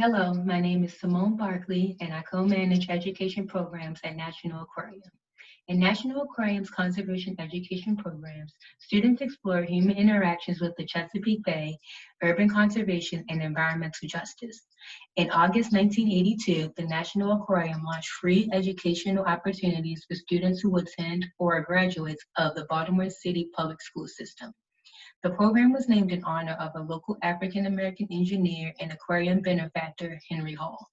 Hello, my name is Simone Barkley, and I co-manage education programs at National Aquarium. In National Aquarium's conservation education programs, students explore human interactions with the Chesapeake Bay, urban conservation, and environmental justice. In August 1982, the National Aquarium launched free educational opportunities for students who attend or are graduates of the Baltimore City Public School System. The program was named in honor of a local African American engineer and aquarium benefactor, Henry Hall.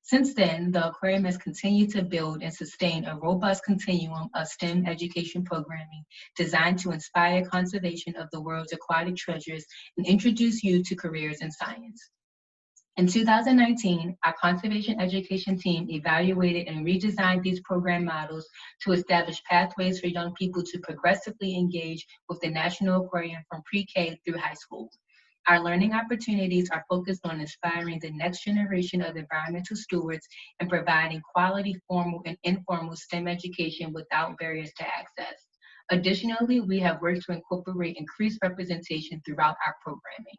Since then, the aquarium has continued to build and sustain a robust continuum of STEM education programming designed to inspire conservation of the world's aquatic treasures and introduce youth to careers in science. In 2019, our conservation education team evaluated and redesigned these program models to establish pathways for young people to progressively engage with the National Aquarium from pre-K through high school. Our learning opportunities are focused on inspiring the next generation of environmental stewards and providing quality formal and informal STEM education without barriers to access. Additionally, we have worked to incorporate increased representation throughout our programming.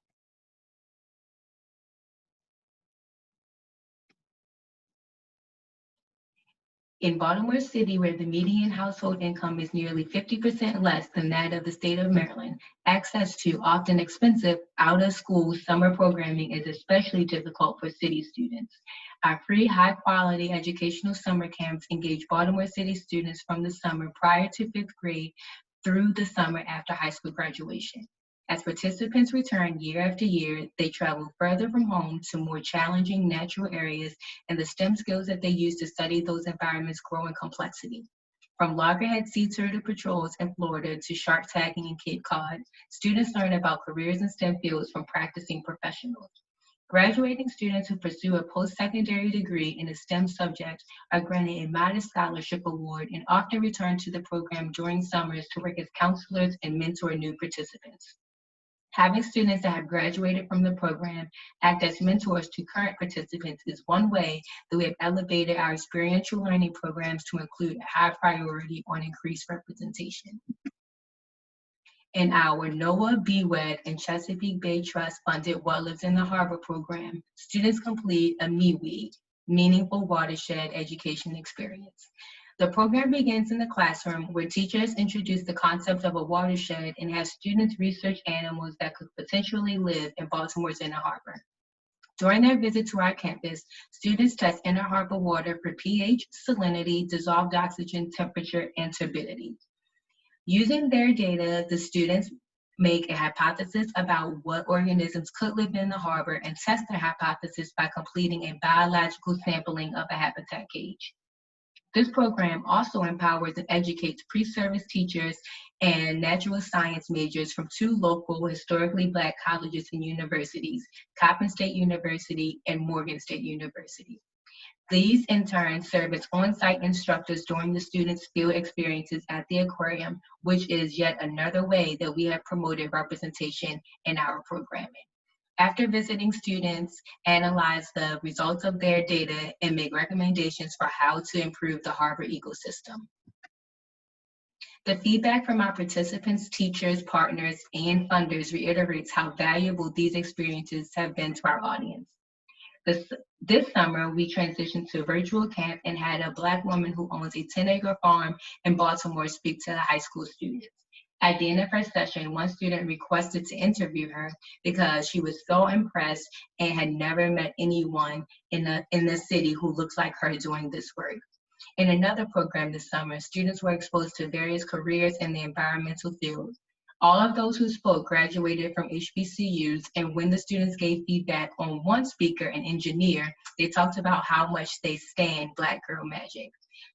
In Baltimore City, where the median household income is nearly 50% less than that of the state of Maryland, access to often expensive out-of-school summer programming is especially difficult for city students. Our free, high-quality educational summer camps engage Baltimore City students from the summer prior to fifth grade through the summer after high school graduation. As participants return year after year, they travel further from home to more challenging natural areas, and the STEM skills that they use to study those environments grow in complexity. From loggerhead sea turtle patrols in Florida to shark tagging in Cape Cod, students learn about careers in STEM fields from practicing professionals. Graduating students who pursue a post-secondary degree in a STEM subject are granted a modest scholarship award and often return to the program during summers to work as counselors and mentor new participants. Having students that have graduated from the program act as mentors to current participants is one way that we have elevated our experiential learning programs to include a high priority on increased representation. In our NOAA, BWED, and Chesapeake Bay Trust funded What Lives in the Harbor program, students complete a MWE, Meaningful Watershed Education Experience. The program begins in the classroom where teachers introduce the concept of a watershed and have students research animals that could potentially live in Baltimore's Inner Harbor. During their visit to our campus, students test Inner Harbor water for pH, salinity, dissolved oxygen, temperature, and turbidity. Using their data, the students make a hypothesis about what organisms could live in the harbor and test their hypothesis by completing a biological sampling of a habitat cage. This program also empowers and educates pre-service teachers and natural science majors from two local historically Black colleges and universities, Coppin State University and Morgan State University. These interns serve as on-site instructors during the students' field experiences at the aquarium, which is yet another way that we have promoted representation in our programming. After visiting, students analyze the results of their data and make recommendations for how to improve the harbor ecosystem. The feedback from our participants, teachers, partners, and funders reiterates how valuable these experiences have been to our audience. This summer, we transitioned to a virtual camp and had a Black woman who owns a 10-acre farm in Baltimore speak to the high school students. At the end of her session, one student requested to interview her because she was so impressed and had never met anyone in the city who looks like her doing this work. In another program this summer, students were exposed to various careers in the environmental field. All of those who spoke graduated from HBCUs, and when the students gave feedback on one speaker, an engineer, they talked about how much they stand Black Girl Magic.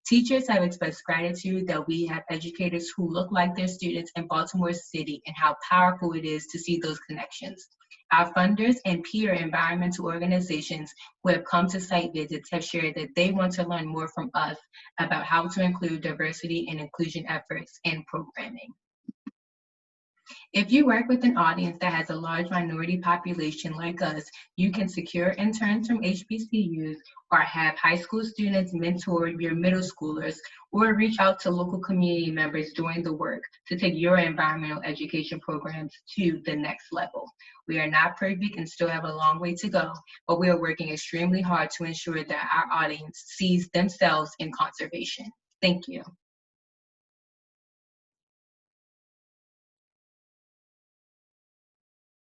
Teachers have expressed gratitude that we have educators who look like their students in Baltimore City and how powerful it is to see those connections. Our funders and peer environmental organizations who have come to site visits have shared that they want to learn more from us about how to include diversity and inclusion efforts in programming. If you work with an audience that has a large minority population like us, you can secure interns from HBCUs or have high school students mentor your middle schoolers or reach out to local community members doing the work to take your environmental education programs to the next level. We are not perfect and still have a long way to go, but we are working extremely hard to ensure that our audience sees themselves in conservation. Thank you.